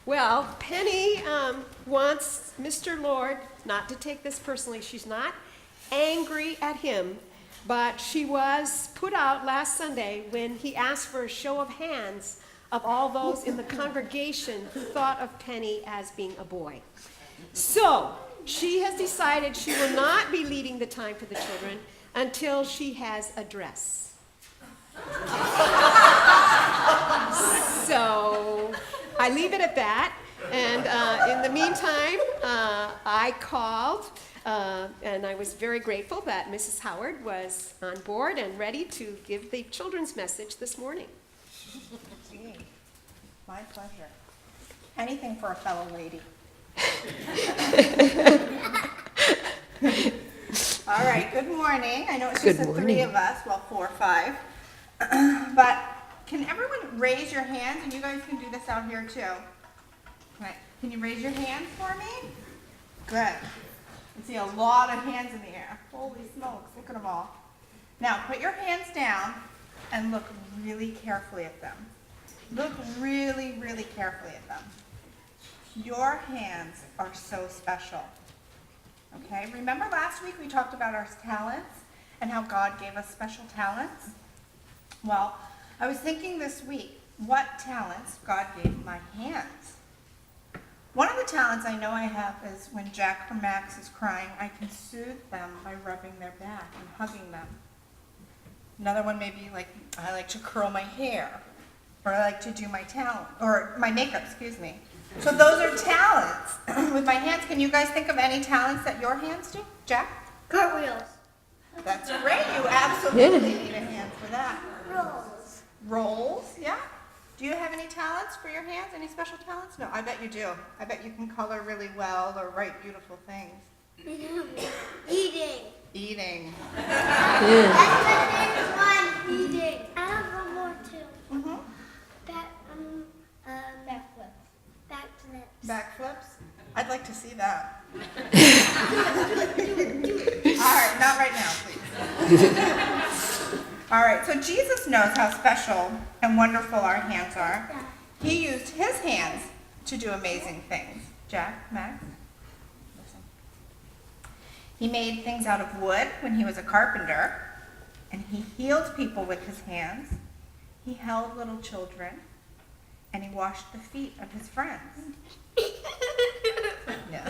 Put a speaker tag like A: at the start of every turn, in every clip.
A: Well, Penny wants Mr. Lord not to take this personally. She's not angry at him, but she was put out last Sunday when he asked for a show of hands of all those in the congregation who thought of Penny as being a boy. So she has decided she will not be leading the time for the children until she has a dress. So I leave it at that. And in the meantime, I called, and I was very grateful that Mrs. Howard was on board and ready to give the children's message this morning.
B: My pleasure. Anything for a fellow lady. All right, good morning. I know it's just the three of us, well, 4 or 5. But can everyone raise your hands? And you guys can do this out here too. Right. Can you raise your hands for me? Good. I see a lot of hands in the air. Holy smokes, look at them all. Now, put your hands down and look really carefully at them. Look really, really carefully at them. Your hands are so special. Okay, remember last week we talked about our talents and how God gave us special talents? Well, I was thinking this week, what talents God gave my hands. One of the talents I know I have is when Jack or Max is crying, I can soothe them by rubbing their back and hugging them. Another one may be like, I like to curl my hair, or I like to do my makeup, excuse me. So those are talents with my hands. Can you guys think of any talents that your hands do? Jack?
C: Cartwheels.
B: That's great. You absolutely need a hand for that.
C: Rolls.
B: Rolls, yeah. Do you have any talents for your hands? Any special talents? No, I bet you do. I bet you can color really well or write beautiful things.
C: Eating.
B: Eating.
C: That's my favorite one. Eating. I have one more too.
B: Mm-hmm.
C: Backflips. Backflips.
B: Backflips? I'd like to see that. All right, not right now, please. All right, so Jesus knows how special and wonderful our hands are. He used his hands to do amazing things. Jack, Max, listen. He made things out of wood when he was a carpenter, and he healed people with his hands. He held little children, and he washed the feet of his friends. No.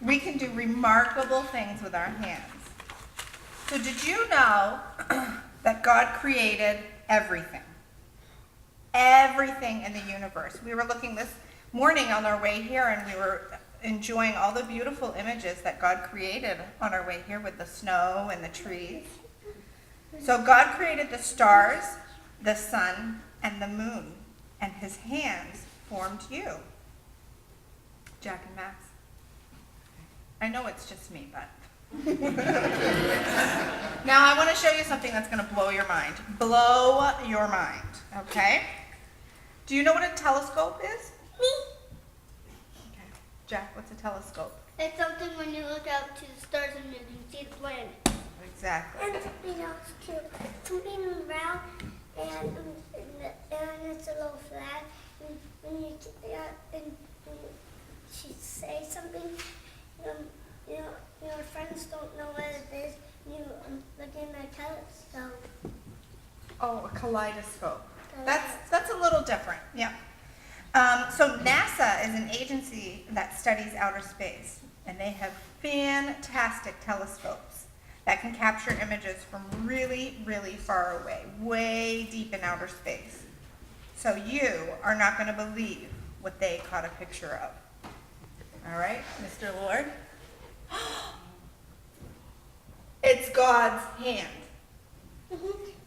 B: We can do remarkable things with our hands. So did you know that God created everything? Everything in the universe. We were looking this morning on our way here, and we were enjoying all the beautiful images that God created on our way here with the snow and the trees. So God created the stars, the sun, and the moon, and his hands formed you. Jack and Max. I know it's just me, but. Now I want to show you something that's going to blow your mind. Blow your mind, okay? Do you know what a telescope is?
C: Me.
B: Okay. Jack, what's a telescope?
C: It's something when you look out to the stars and you can see the planet.
B: Exactly.
C: And something else too. Something round and it's a little flat. And when you she say something, your friends don't know what it is. You look in the telescope.
B: Oh, a kaleidoscope. That's a little different. Yeah. So NASA is an agency that studies outer space, and they have fantastic telescopes that can capture images from really, really far away, way deep in outer space. So you are not going to believe what they caught a picture of. All right, Mr. Lord? It's God's hand.
C: It's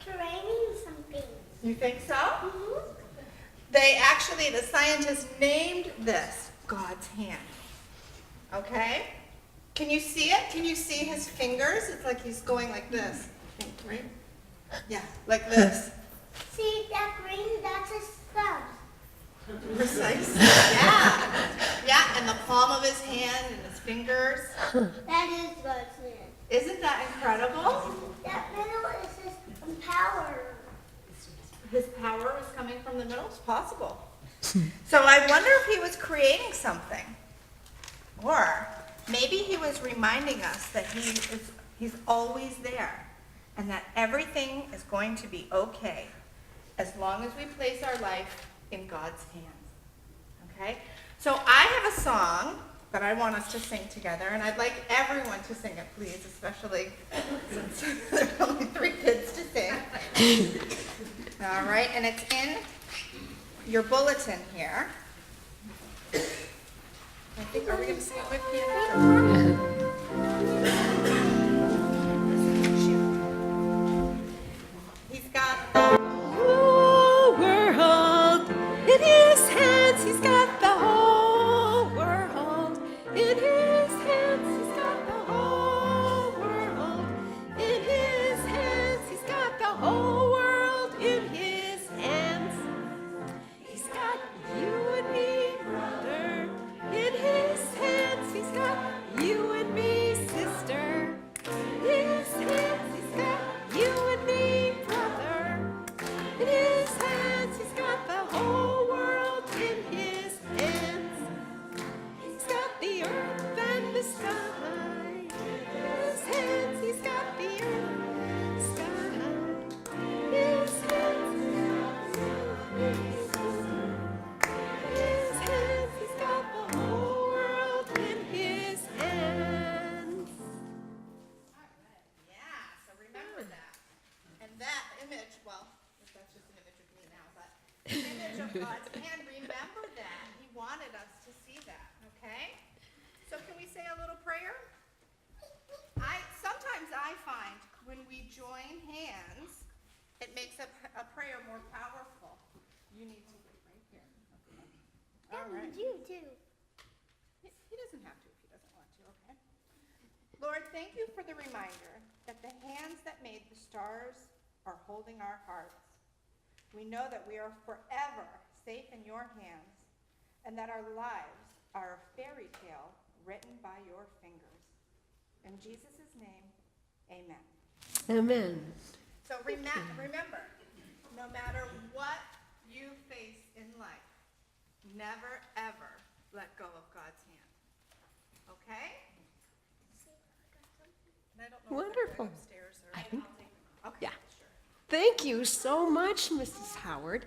C: raining something.
B: You think so?
C: Mm-hmm.
B: The scientists named this God's hand. Okay? Can you see it? Can you see his fingers? It's like he's going like this, I think, right? Yeah, like this.
C: See that green? That's his thumb.
B: Precise. Yeah. Yeah, and the palm of his hand and his fingers.
C: That is God's hand.
B: Isn't that incredible?
C: That middle is his power.
B: His power is coming from the middle? It's possible. So I wonder if he was creating something. Or maybe he was reminding us that he's always there and that everything is going to be okay as long as we place our life in God's hands. Okay? So I have a song that I want us to sing together, and I'd like everyone to sing it, please, especially since there's only 3 kids to sing. All right, and it's in your bulletin here. I think, are we going to sing it with piano? He's got the
A: whole world in his hands. He's got the whole world in his hands. He's got the whole world in his hands. He's got the whole world in his hands. He's got you and me, brother, in his hands. He's got you and me, sister, in his hands. He's got you and me, brother, in his hands. He's got the whole world in his hands. He's got the earth and the sky in his hands. He's got the earth and the sky in his hands. His hands, he's got the whole world in his hands.
B: Yeah, so remember that. And that image, well, that's just an image of me now, but the image of God's hand, remember that. He wanted us to see that, okay? So can we say a little prayer? Sometimes I find when we join hands, it makes a prayer more powerful. You need to wait right here. Okay. All right.
C: You too.
B: He doesn't have to if he doesn't want to, okay? Lord, thank you for the reminder that the hands that made the stars are holding our hearts. We know that we are forever safe in your hands and that our lives are a fairy tale written by your fingers. In Jesus' name, amen.
A: Amen.
B: So remember, no matter what you face in life, never ever let go of God's hand. Okay? And I don't know if they're
A: Wonderful.
B: going upstairs or
A: I think-
B: I'll take them. Okay,
A: Yeah.
B: sure.
A: Thank you so much, Mrs. Howard.